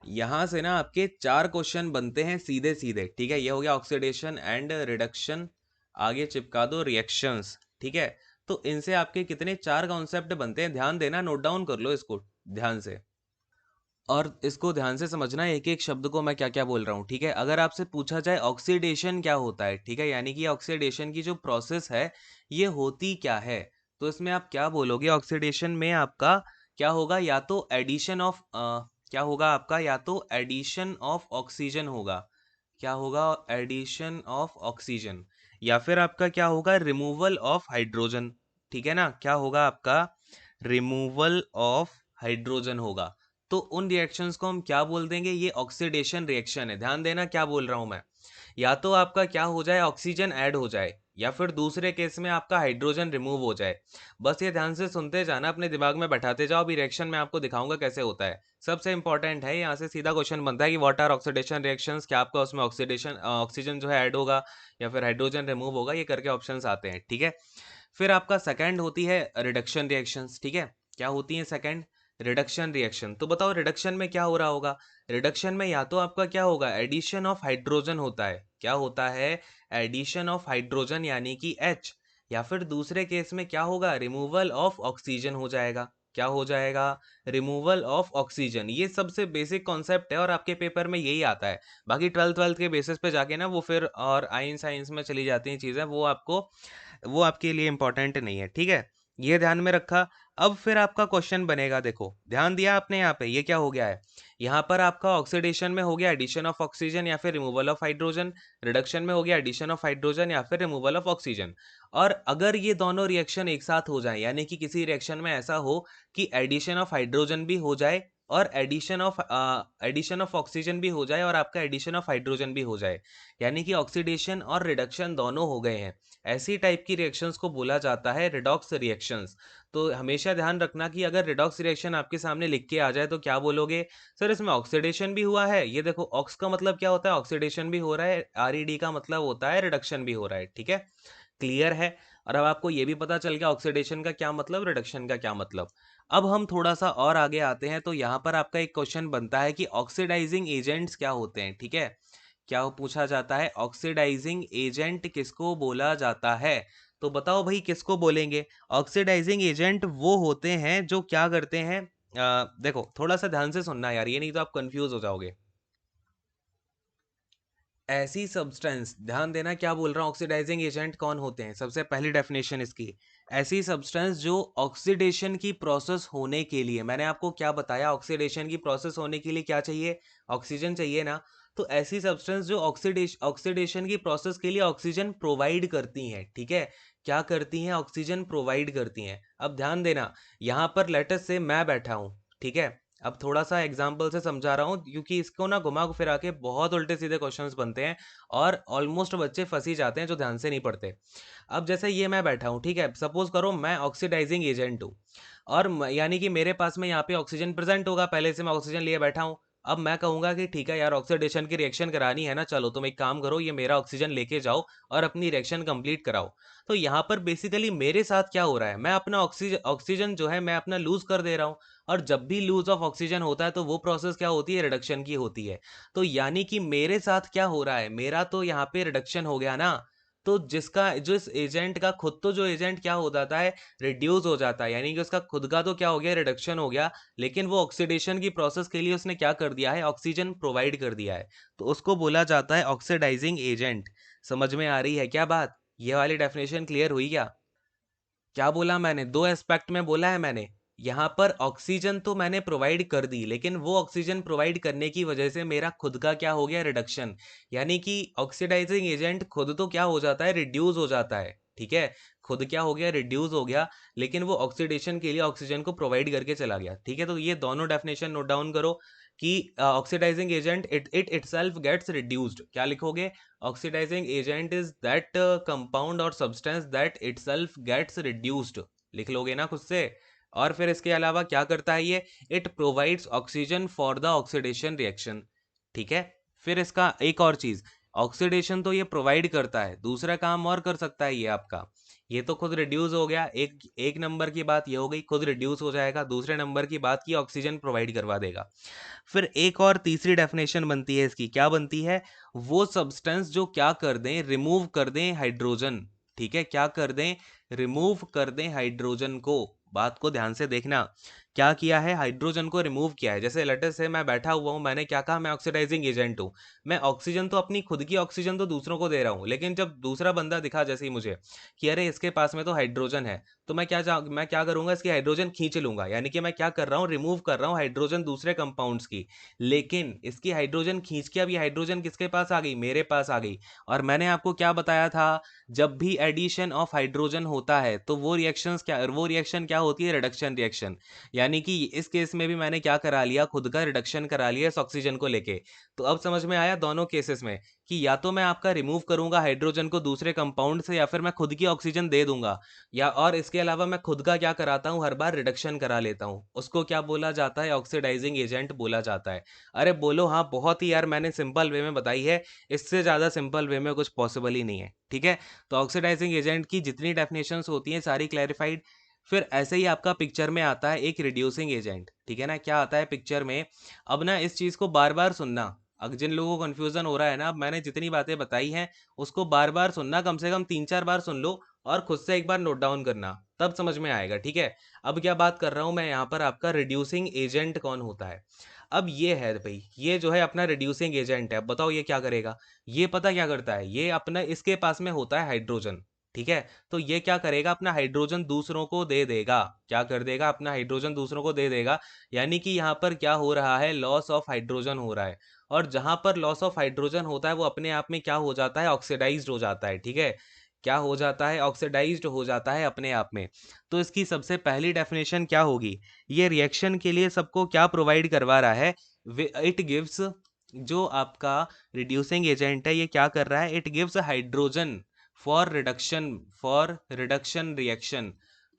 Speaker 1: यहाँ से ना आपके 4 क्वेश्चन बनते हैं सीधे सीधे, ठीक है। ये हो गया ऑक्सीडेशन एंड रिडक्शन, आगे चिपका दो रिएक्शंस, ठीक है। तो इनसे आपके कितने 4 कॉन्सेप्ट बनते हैं, ध्यान देना, नोट डाउन कर लो इसको ध्यान से, और इसको ध्यान से समझना एक एक शब्द को मैं क्या क्या बोल रहा हूँ, ठीक है। अगर आपसे पूछा जाए ऑक्सीडेशन क्या होता है, ठीक है, यानी कि ऑक्सीडेशन की जो प्रोसेस है ये होती क्या है, तो इसमें आप क्या बोलोगे, ऑक्सीडेशन में आपका क्या होगा, या तो एडिशन ऑफ क्या होगा आपका, या तो एडिशन ऑफ ऑक्सीजन होगा, क्या होगा, एडिशन ऑफ ऑक्सीजन, या फिर आपका क्या होगा, रिमूवल ऑफ हाइड्रोजन, ठीक है ना, क्या होगा आपका, रिमूवल ऑफ हाइड्रोजन होगा। तो उन रिएक्शंस को हम क्या बोल देंगे, ये ऑक्सीडेशन रिएक्शन है। ध्यान देना क्या बोल रहा हूं मैं, या तो आपका क्या हो जाए, ऑक्सीजन ऐड हो जाए, या फिर दूसरे केस में आपका हाइड्रोजन रिमूव हो जाए। बस ये ध्यान से सुनते जाना, अपने दिमाग में बैठाते जाओ, अभी रिएक्शन में आपको दिखाऊंगा कैसे होता है। सबसे इंपॉर्टेंट है, यहाँ से सीधा क्वेश्चन बनता है कि व्हाट आर ऑक्सीडेशन रिएक्शंस, क्या आपका उसमें ऑक्सीडेशन ऑक्सीजन जो है ऐड होगा या फिर हाइड्रोजन रिमूव होगा, ये करके ऑप्शंस आते हैं, ठीक है। फिर आपका सेकंड होती है रिडक्शन रिएक्शंस, ठीक है। क्या होती है सेकंड, रिडक्शन रिएक्शन। तो बताओ रिडक्शन में क्या हो रहा होगा, रिडक्शन में या तो आपका क्या होगा, एडिशन ऑफ हाइड्रोजन होता है, क्या होता है, एडिशन ऑफ हाइड्रोजन यानी कि H, या फिर दूसरे केस में क्या होगा, रिमूवल ऑफ ऑक्सीजन हो जाएगा, क्या हो जाएगा, रिमूवल ऑफ ऑक्सीजन। ये सबसे बेसिक कॉन्सेप्ट है और आपके पेपर में यही आता है। बाकी ट्वेल्थ ट्वेल्थ के बेसिस पे जाके ना वो फिर और आइन साइंस में चली जाती हैं चीज़ें, वो आपके लिए इंपॉर्टेंट नहीं है, ठीक है। ये ध्यान में रखा। अब फिर आपका क्वेश्चन बनेगा, देखो ध्यान दिया आपने, यहाँ पे ये क्या हो गया है, यहाँ पर आपका ऑक्सीडेशन में हो गया एडिशन ऑफ ऑक्सीजन या फिर रिमूवल ऑफ हाइड्रोजन, रिडक्शन में हो गया एडिशन ऑफ हाइड्रोजन या फिर रिमूवल ऑफ ऑक्सीजन। और अगर ये दोनों रिएक्शन एक साथ हो जाए, यानी कि किसी रिएक्शन में ऐसा हो कि एडिशन ऑफ हाइड्रोजन भी हो जाए और एडिशन ऑफ ऑक्सीजन भी हो जाए और आपका एडिशन ऑफ हाइड्रोजन भी हो जाए, यानी कि ऑक्सीडेशन और रिडक्शन दोनों हो गए हैं, ऐसी टाइप की रिएक्शंस को बोला जाता है रिडॉक्स रिएक्शंस। तो हमेशा ध्यान रखना कि अगर रिडॉक्स रिएक्शन आपके सामने लिख के आ जाए तो क्या बोलोगे, सर इसमें ऑक्सीडेशन भी हुआ है, ये देखो ऑक्स का मतलब क्या होता है, ऑक्सीडेशन भी हो रहा है, RED का मतलब होता है रिडक्शन भी हो रहा है, ठीक है। क्लियर है। और अब आपको ये भी पता चल गया ऑक्सीडेशन का क्या मतलब, रिडक्शन का क्या मतलब। अब हम थोड़ा सा और आगे आते हैं, तो यहाँ पर आपका एक क्वेश्चन बनता है कि ऑक्सीडाइजिंग एजेंट्स क्या होते हैं, ठीक है। क्या पूछा जाता है, ऑक्सीडाइजिंग एजेंट किसको बोला जाता है, तो बताओ भाई किसको बोलेंगे। ऑक्सीडाइजिंग एजेंट वो होते हैं जो क्या करते हैं, देखो थोड़ा सा ध्यान से सुनना यार, ये नहीं तो आप कंफ्यूज हो जाओगे। ऐसी सब्सटेंस, ध्यान देना क्या बोल रहा हूँ, ऑक्सीडाइजिंग एजेंट कौन होते हैं, सबसे पहली डेफिनेशन इसकी, ऐसी सब्सटेंस जो ऑक्सीडेशन की प्रोसेस होने के लिए, मैंने आपको क्या बताया, ऑक्सीडेशन की प्रोसेस होने के लिए क्या चाहिए, ऑक्सीजन चाहिए ना। तो ऐसी सब्सटेंस जो ऑक्सीडेशन की प्रोसेस के लिए ऑक्सीजन प्रोवाइड करती हैं, ठीक है, क्या करती हैं, ऑक्सीजन प्रोवाइड करती हैं। अब ध्यान देना, यहाँ पर लेटस से मैं बैठा हूँ, ठीक है। अब थोड़ा सा एग्जाम्पल से समझा रहा हूँ, क्योंकि इसको ना घुमा फिरा के बहुत उल्टे सीधे क्वेश्चंस बनते हैं और ऑलमोस्ट बच्चे फंस ही जाते हैं जो ध्यान से नहीं पढ़ते। अब जैसे ये मैं बैठा हूँ, ठीक है, सपोज करो मैं ऑक्सीडाइजिंग एजेंट हूँ, और यानी कि मेरे पास में यहाँ पे ऑक्सीजन प्रेजेंट होगा, पहले से मैं ऑक्सीजन लिए बैठा हूँ। अब मैं कहूंगा कि ठीक है यार, ऑक्सीडेशन की रिएक्शन करानी है ना, चलो तुम एक काम करो, ये मेरा ऑक्सीजन लेके जाओ और अपनी रिएक्शन कंप्लीट कराओ। तो यहाँ पर बेसिकली मेरे साथ क्या हो रहा है, मैं अपना ऑक्सीजन ऑक्सीजन जो है मैं अपना लूज कर दे रहा हूँ, और जब भी लूज ऑफ ऑक्सीजन होता है तो वो प्रोसेस क्या होती है, रिडक्शन की होती है। तो यानी कि मेरे साथ क्या हो रहा है, मेरा तो यहाँ पे रिडक्शन हो गया ना। तो जिस एजेंट का खुद तो जो एजेंट क्या हो जाता है, रिड्यूस हो जाता है, यानी कि उसका खुद का तो क्या हो गया, रिडक्शन हो गया, लेकिन वो ऑक्सीडेशन की प्रोसेस के लिए उसने क्या कर दिया है, ऑक्सीजन प्रोवाइड कर दिया है। तो उसको बोला जाता है ऑक्सीडाइजिंग एजेंट। समझ में आ रही है क्या बात, ये वाली डेफिनेशन क्लियर हुई क्या। क्या बोला मैंने, दो एस्पेक्ट में बोला है मैंने। यहाँ पर ऑक्सीजन तो मैंने प्रोवाइड कर दी, लेकिन वो ऑक्सीजन प्रोवाइड करने की वजह से मेरा खुद का क्या हो गया, रिडक्शन। यानी कि ऑक्सीडाइजिंग एजेंट खुद तो क्या हो जाता है, रिड्यूस हो जाता है, ठीक है, खुद क्या हो गया, रिड्यूस हो गया, लेकिन वो ऑक्सीडेशन के लिए ऑक्सीजन को प्रोवाइड करके चला गया, ठीक है। तो ये दोनों डेफिनेशन नोट डाउन करो कि oxidising agent it itself gets reduced. क्या लिखोगे, oxidising agent is that compound और substance that itself gets reduced, लिख लोगे ना खुद से। और फिर इसके अलावा क्या करता है ये, it provides oxygen for the oxidation reaction, ठीक है। फिर इसका एक और चीज, ऑक्सीडेशन तो ये प्रोवाइड करता है, दूसरा काम और कर सकता है ये आपका, ये तो खुद रिड्यूस हो गया, एक एक नंबर की बात ये हो गई, खुद रिड्यूस हो जाएगा। दूसरे नंबर की बात की ऑक्सीजन प्रोवाइड करवा देगा। फिर एक और तीसरी डेफिनेशन बनती है इसकी, क्या बनती है, वो सब्सटेंस जो क्या कर दें, रिमूव कर दें हाइड्रोजन, ठीक है, क्या कर दें, रिमूव कर दें हाइड्रोजन को। बात को ध्यान से देखना, क्या किया है, हाइड्रोजन को रिमूव किया है। जैसे लेटर से मैं बैठा हुआ हूं, मैंने क्या कहा, मैं ऑक्सीडाइजिंग एजेंट हूं, मैं ऑक्सीजन तो अपनी खुद की ऑक्सीजन तो दूसरों को दे रहा हूं, लेकिन जब दूसरा बंदा दिखा जैसे ही मुझे कि अरे इसके पास में तो हाइड्रोजन है, तो मैं क्या करूंगा, इसकी हाइड्रोजन खींच लूंगा, यानी कि मैं क्या कर रहा हूँ, रिमूव कर रहा हूँ हाइड्रोजन दूसरे कंपाउंड्स की। लेकिन इसकी हाइड्रोजन खींच के अब ये हाइड्रोजन किसके पास आ गई, मेरे पास आ गई। और मैंने आपको क्या बताया था, जब भी एडिशन ऑफ हाइड्रोजन होता है तो वो रिएक्शन क्या होती है, रिडक्शन रिएक्शन। यानी कि इस केस में भी मैंने क्या करा लिया, खुद का रिडक्शन करा लिया इस ऑक्सीजन को लेके। तो अब समझ में आया दोनों केसेस में कि या तो मैं आपका रिमूव करूंगा हाइड्रोजन को दूसरे कंपाउंड से, या फिर मैं खुद की ऑक्सीजन दे दूंगा, या और इसके अलावा मैं खुद का क्या कराता हूं, हर बार रिडक्शन करा लेता हूं। उसको क्या बोला जाता है, ऑक्सीडाइजिंग एजेंट बोला जाता है। अरे बोलो हाँ, बहुत ही यार मैंने सिंपल वे में बताई है, इससे ज़्यादा सिंपल वे में कुछ पॉसिबल ही नहीं है, ठीक है। तो ऑक्सीडाइजिंग एजेंट की जितनी डेफिनेशंस होती हैं सारी क्लैरिफाइड। फिर ऐसे ही आपका पिक्चर में आता है एक रिड्यूसिंग एजेंट, ठीक है ना, क्या आता है पिक्चर में। अब ना इस चीज़ को बार बार सुनना, अब जिन लोगों को कन्फ्यूजन हो रहा है ना, अब मैंने जितनी बातें बताई हैं उसको बार बार सुनना, कम से कम 3-4 बार सुन लो, और खुद से एक बार नोट डाउन करना, तब समझ में आएगा, ठीक है। अब क्या बात कर रहा हूं मैं यहाँ पर, आपका रिड्यूसिंग एजेंट कौन होता है। अब ये है भाई, ये जो है अपना रिड्यूसिंग एजेंट है। अब बताओ ये क्या करेगा, ये पता क्या करता है, ये अपना इसके पास में होता है हाइड्रोजन, ठीक है। तो ये क्या करेगा, अपना हाइड्रोजन दूसरों को दे देगा, क्या कर देगा, अपना हाइड्रोजन दूसरों को दे देगा। यानी कि यहाँ पर क्या हो रहा है, लॉस ऑफ हाइड्रोजन हो रहा है। और जहां पर लॉस ऑफ हाइड्रोजन होता है वो अपने आप में क्या हो जाता है, ऑक्सीडाइज्ड हो जाता है, ठीक है। क्या हो जाता है, ऑक्सीडाइज्ड हो जाता है अपने आप में। तो इसकी सबसे पहली डेफिनेशन क्या होगी, ये रिएक्शन के लिए सबको क्या प्रोवाइड करवा रहा है, इट गिव्स, जो आपका रिड्यूसिंग एजेंट है ये क्या कर रहा है, it gives hydrogen for reduction reaction,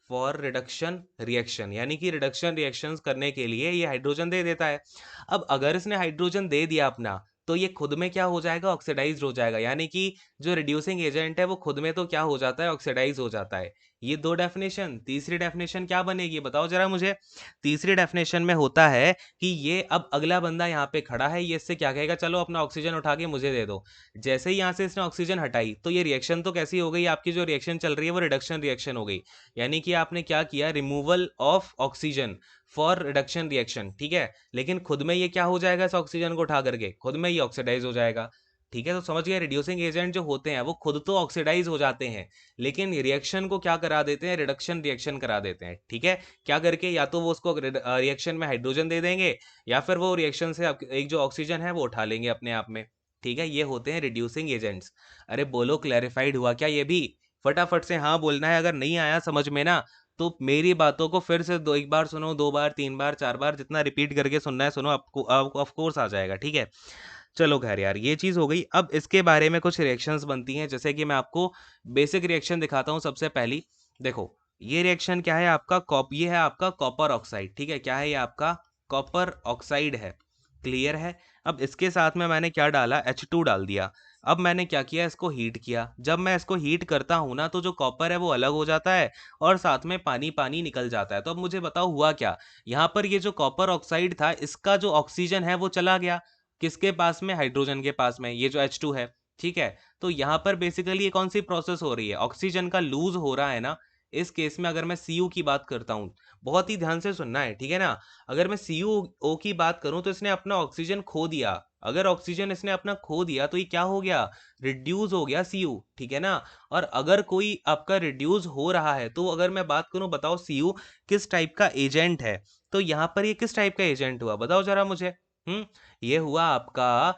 Speaker 1: for reduction reaction, यानी कि रिडक्शन रिएक्शंस करने के लिए ये हाइड्रोजन दे देता है। अब अगर इसने हाइड्रोजन दे दिया अपना, तो ये खुद में क्या हो जाएगा, ऑक्सीडाइज्ड हो जाएगा। यानी कि जो रिड्यूसिंग एजेंट है वो खुद में तो क्या हो जाता है, ऑक्सीडाइज हो जाता है। ये दो डेफिनेशन, तीसरी डेफिनेशन क्या बनेगी बताओ जरा मुझे। तीसरी डेफिनेशन में होता है कि ये अब अगला बंदा यहाँ पे खड़ा है, ये इससे क्या कहेगा, चलो अपना ऑक्सीजन उठा के मुझे दे दो। जैसे ही यहाँ से इसने ऑक्सीजन हटाई तो ये रिएक्शन तो कैसी हो गई, आपकी जो रिएक्शन चल रही है वो रिडक्शन रिएक्शन हो गई। यानी कि आपने क्या किया, removal of oxygen for reduction reaction, ठीक है। लेकिन खुद में ये क्या हो जाएगा, इस ऑक्सीजन को उठा करके खुद में ये ऑक्सीडाइज हो जाएगा, ठीक है। तो समझ गए, रिड्यूसिंग एजेंट जो होते हैं वो खुद तो ऑक्सीडाइज हो जाते हैं, लेकिन रिएक्शन को क्या करा देते हैं, रिडक्शन रिएक्शन करा देते हैं, ठीक है। क्या करके, या तो वो उसको रिएक्शन में हाइड्रोजन दे देंगे, या फिर वो रिएक्शन से एक जो ऑक्सीजन है वो उठा लेंगे अपने आप में, ठीक है। ये होते हैं रिड्यूसिंग एजेंट्स। अरे बोलो, क्लैरिफाइड हुआ क्या ये भी, फटाफट से हाँ बोलना है, अगर नहीं आया समझ में ना, तो मेरी बातों को फिर से एक बार सुनो, 2 बार, 3 बार, 4 बार, जितना रिपीट करके सुनना है सुनो, आपको ऑफ कोर्स आ जाएगा, ठीक है। चलो खैर यार, ये चीज हो गई। अब इसके बारे में कुछ रिएक्शंस बनती हैं, जैसे कि मैं आपको बेसिक रिएक्शन दिखाता हूँ। सबसे पहली देखो, ये रिएक्शन क्या है आपका, ये है आपका कॉपर ऑक्साइड, ठीक है। क्या है ये आपका, कॉपर ऑक्साइड है, क्लियर है। अब इसके साथ में मैंने क्या डाला, H2 डाल दिया। अब मैंने क्या किया, इसको हीट किया। जब मैं इसको हीट करता हूं ना, तो जो कॉपर है वो अलग हो जाता है, और साथ में पानी पानी निकल जाता है। तो अब मुझे बताओ हुआ क्या, यहाँ पर ये जो कॉपर ऑक्साइड था इसका जो ऑक्सीजन है वो चला गया किसके पास में, हाइड्रोजन के पास में, ये जो H2 है, ठीक है। तो यहाँ पर बेसिकली ये कौन सी प्रोसेस हो रही है, ऑक्सीजन का लूज हो रहा है ना। इस केस में अगर मैं Cu की बात करता हूँ, बहुत ही ध्यान से सुनना है, ठीक है ना। अगर मैं CuO की बात करूं तो इसने अपना ऑक्सीजन खो दिया, अगर ऑक्सीजन इसने अपना खो दिया तो ये क्या हो गया, रिड्यूस हो गया Cu, ठीक है ना। और अगर कोई आपका रिड्यूस हो रहा है तो अगर मैं बात करूं, बताओ Cu किस टाइप का एजेंट है, तो यहां पर ये किस टाइप का एजेंट हुआ, बताओ जरा मुझे। ये हुआ आपका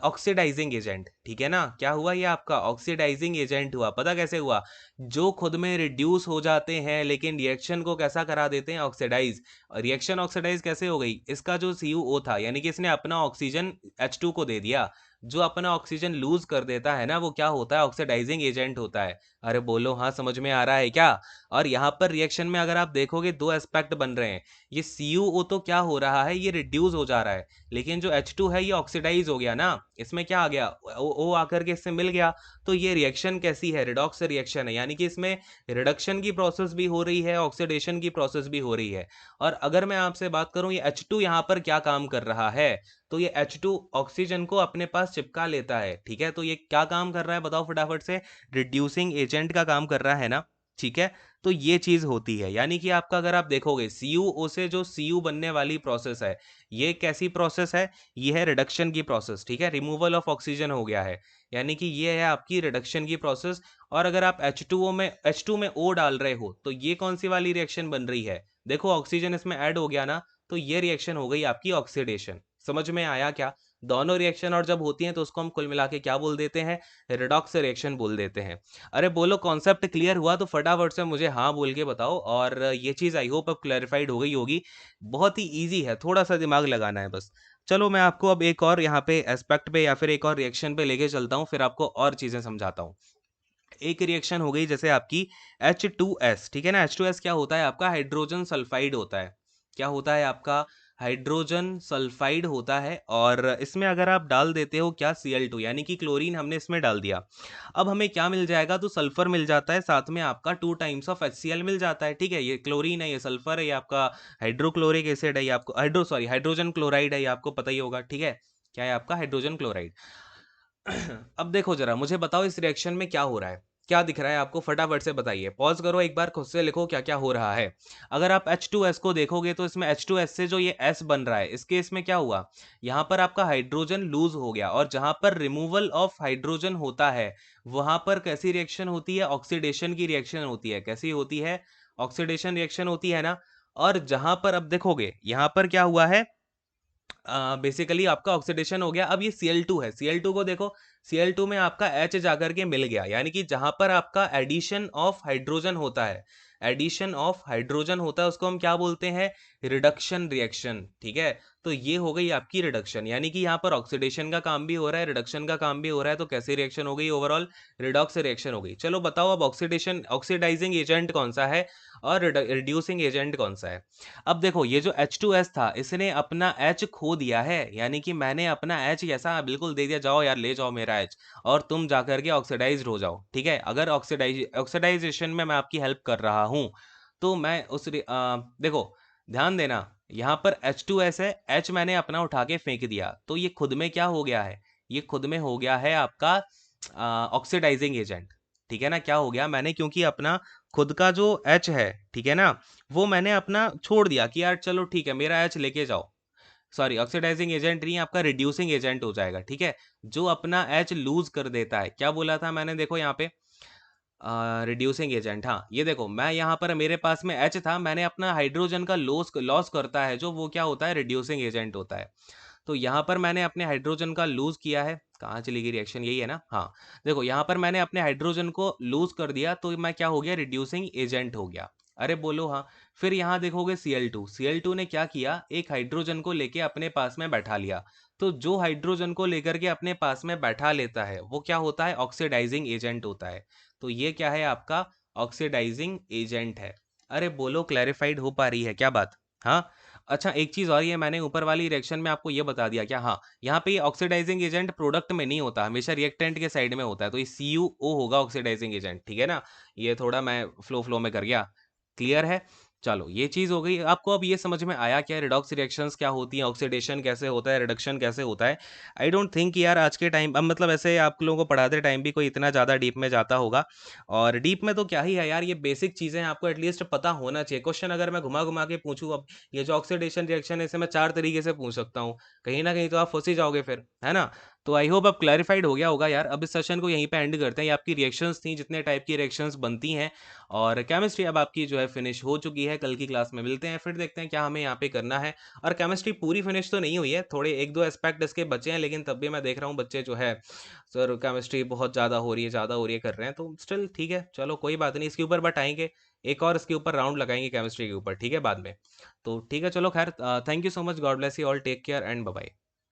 Speaker 1: ऑक्सीडाइजिंग एजेंट, ठीक है ना। क्या हुआ, ये आपका ऑक्सीडाइजिंग एजेंट हुआ। पता कैसे हुआ, जो खुद में रिड्यूस हो जाते हैं लेकिन रिएक्शन को कैसा करा देते हैं, ऑक्सीडाइज। रिएक्शन ऑक्सीडाइज कैसे हो गई, इसका जो CuO था यानी कि इसने अपना ऑक्सीजन H2 को दे दिया। जो अपना ऑक्सीजन लूज कर देता है ना, वो क्या होता है, ऑक्सीडाइजिंग एजेंट होता है। अरे बोलो हाँ, समझ में आ रहा है क्या। और यहाँ पर रिएक्शन में अगर आप देखोगे दो एस्पेक्ट बन रहे हैं। ये CuO तो क्या हो रहा है, ये रिड्यूस हो जा रहा है, लेकिन जो H2 है ये ऑक्सीडाइज हो गया ना। इसमें क्या आ गया, O आकर के इससे मिल गया। तो ये रिएक्शन कैसी है, रिडॉक्स रिएक्शन है, यानी कि इसमें रिडक्शन की प्रोसेस भी हो रही है, ऑक्सीडेशन की प्रोसेस भी हो रही है। और अगर मैं आपसे बात करूं ये H2 यहाँ पर क्या काम कर रहा है, तो ये H2 ऑक्सीजन को अपने पास चिपका लेता है, ठीक है। तो ये क्या काम कर रहा है, बताओ फटाफट से, रिड्यूसिंग एजेंट का काम कर रहा है ना, ठीक है। तो ये चीज होती है, यानी कि आपका अगर आप देखोगे CuO से जो Cu बनने वाली प्रोसेस है, ये कैसी प्रोसेस है, ये है रिडक्शन की प्रोसेस, ठीक है। रिमूवल ऑफ ऑक्सीजन हो गया है, यानी कि ये है आपकी रिडक्शन की प्रोसेस। और अगर आप H2 में O डाल रहे हो तो ये कौन सी वाली रिएक्शन बन रही है, देखो ऑक्सीजन इसमें ऐड हो गया ना, तो ये रिएक्शन हो गई आपकी ऑक्सीडेशन। समझ में आया क्या, दोनों रिएक्शन और जब होती हैं तो उसको हम कुल मिला के क्या बोल देते हैं, रिडॉक्स रिएक्शन बोल देते हैं। अरे बोलो कॉन्सेप्ट क्लियर हुआ तो फटाफट से मुझे हाँ बोल के बताओ। और ये चीज़ आई होप अब क्लैरिफाइड हो गई होगी। बहुत ही ईजी है, थोड़ा सा दिमाग लगाना है बस। चलो मैं आपको अब एक और यहाँ पे एस्पेक्ट पे या फिर एक और रिएक्शन पे लेके चलता हूँ, फिर आपको और चीज़ें समझाता हूँ। एक रिएक्शन हो गई जैसे आपकी H2S, ठीक है ना। H2S क्या होता है, आपका हाइड्रोजन सल्फाइड होता है। क्या होता है आपका, हाइड्रोजन सल्फाइड होता है। और इसमें अगर आप डाल देते हो क्या, Cl2, यानी कि क्लोरीन हमने इसमें डाल दिया। अब हमें क्या मिल जाएगा, तो सल्फर मिल जाता है, साथ में आपका 2 टाइम्स ऑफ HCl मिल जाता है, ठीक है। ये क्लोरीन है, ये सल्फर है, ये आपका हाइड्रोक्लोरिक एसिड है, ये आपको हाइड्रोजन क्लोराइड है, ये आपको पता ही होगा, ठीक है। क्या है आपका, हाइड्रोजन क्लोराइड। अब देखो जरा मुझे बताओ इस रिएक्शन में क्या हो रहा है, क्या दिख रहा है आपको, फटाफट से बताइए। पॉज करो एक बार, खुद से लिखो क्या क्या हो रहा है। अगर आप H2S को देखोगे तो इसमें H2S से जो ये S बन रहा है, इसके इसमें क्या हुआ, यहाँ पर आपका हाइड्रोजन लूज हो गया। और जहां पर रिमूवल ऑफ हाइड्रोजन होता है वहां पर कैसी रिएक्शन होती है, ऑक्सीडेशन की रिएक्शन होती है। कैसी होती है, ऑक्सीडेशन रिएक्शन होती है ना। और जहां पर अब देखोगे यहाँ पर क्या हुआ है, बेसिकली आपका ऑक्सीडेशन हो गया। अब ये Cl2 है, Cl2 को देखो, Cl2 में आपका H जाकर के मिल गया, यानी कि जहां पर आपका एडिशन ऑफ हाइड्रोजन होता है, एडिशन ऑफ हाइड्रोजन होता है, उसको हम क्या बोलते हैं, रिडक्शन रिएक्शन, ठीक है। तो ये हो गई आपकी रिडक्शन, यानी कि यहाँ पर ऑक्सीडेशन का काम भी हो रहा है, रिडक्शन का काम भी हो रहा है। तो कैसी रिएक्शन हो गई, ओवरऑल रिडॉक्स रिएक्शन हो गई। चलो बताओ अब ऑक्सीडेशन ऑक्सीडाइजिंग एजेंट कौन सा है और रिड्यूसिंग एजेंट कौन सा है। अब देखो ये जो H2S था इसने अपना H खो दिया है, यानी कि मैंने अपना H ऐसा बिल्कुल दे दिया, जाओ यार ले जाओ मेरा H, और तुम जाकर के ऑक्सीडाइज्ड हो जाओ, ठीक है। अगर ऑक्सीडाइजेशन में मैं आपकी हेल्प कर रहा हूं तो मैं देखो ध्यान देना, यहाँ पर H2S है, H मैंने अपना उठा के फेंक दिया, तो ये खुद में क्या हो गया है, ये खुद में हो गया है आपका ऑक्सीडाइजिंग एजेंट, ठीक है ना। क्या हो गया, मैंने क्योंकि अपना खुद का जो H है, ठीक है ना, वो मैंने अपना छोड़ दिया कि यार चलो ठीक है मेरा H लेके जाओ। सॉरी, ऑक्सीडाइजिंग एजेंट नहीं, आपका रिड्यूसिंग एजेंट हो जाएगा, ठीक है। जो अपना H लूज कर देता है, क्या बोला था मैंने, देखो यहाँ पे रिड्यूसिंग एजेंट, हाँ ये देखो मैं यहाँ पर मेरे पास में H था, मैंने अपना हाइड्रोजन का लॉस लॉस करता है जो, वो क्या होता है, रिड्यूसिंग एजेंट होता है। तो यहाँ पर मैंने अपने हाइड्रोजन का लूज किया है, कहाँ चली गई रिएक्शन, यही है ना, हाँ। देखो यहाँ पर मैंने अपने हाइड्रोजन को लूज कर दिया तो मैं क्या हो गया, रिड्यूसिंग एजेंट हो गया। अरे बोलो हाँ। फिर यहाँ देखोगे Cl2 ने क्या किया, एक हाइड्रोजन को लेके अपने पास में बैठा लिया। तो जो हाइड्रोजन को लेकर के अपने पास में बैठा लेता है वो क्या होता है, ऑक्सीडाइजिंग एजेंट होता है। तो ये क्या है आपका, ऑक्सीडाइजिंग एजेंट है। अरे बोलो क्लैरिफाइड हो पा रही है क्या बात, हाँ। अच्छा एक चीज और, ये मैंने ऊपर वाली रिएक्शन में आपको ये बता दिया क्या, हाँ। यहाँ पे ये ऑक्सीडाइजिंग एजेंट प्रोडक्ट में नहीं होता, हमेशा रिएक्टेंट के साइड में होता है, तो ये CuO होगा ऑक्सीडाइजिंग एजेंट, ठीक है ना। ये थोड़ा मैं फ्लो में कर गया, क्लियर है। चलो ये चीज़ हो गई। आपको अब ये समझ में आया क्या रिडॉक्स रिएक्शंस क्या होती हैं, ऑक्सीडेशन कैसे होता है, रिडक्शन कैसे होता है? आई डोंट थिंक यार आज के टाइम अब मतलब ऐसे आप लोगों को पढ़ाते टाइम भी कोई इतना ज़्यादा डीप में जाता होगा और डीप में तो क्या ही है यार, ये बेसिक चीज़ें आपको एटलीस्ट पता होना चाहिए। क्वेश्चन अगर मैं घुमा-घुमा के पूछूँ अब ये जो ऑक्सीडेशन रिएक्शन है इसे मैं 4 तरीके से पूछ सकता हूँ। कहीं न कहीं तो आप फँस ही जाओगे फिर, है ना? तो आई होप अब क्लैरिफाइड हो गया होगा यार। अब इस सेशन को यहीं पे एंड करते हैं। ये आपकी रिएक्शंस थी, जितने टाइप की रिएक्शंस बनती हैं और केमिस्ट्री अब आपकी जो है फिनिश हो चुकी है। कल की क्लास में मिलते हैं, फिर देखते हैं क्या हमें यहाँ पे करना है। और केमिस्ट्री पूरी फिनिश तो नहीं हुई है, थोड़े 1-2 एस्पेक्ट इसके बचे हैं, लेकिन तब भी मैं देख रहा हूँ बच्चे जो है सर केमिस्ट्री बहुत ज़्यादा हो रही है, ज़्यादा हो रही है कर रहे हैं, तो स्टिल ठीक है, चलो कोई बात नहीं। इसके ऊपर बट आएँगे, एक और इसके ऊपर राउंड लगाएँगे केमिस्ट्री के ऊपर, ठीक है बाद में। तो ठीक है चलो ख़ैर thank you so much, God bless you all, take care and bye bye.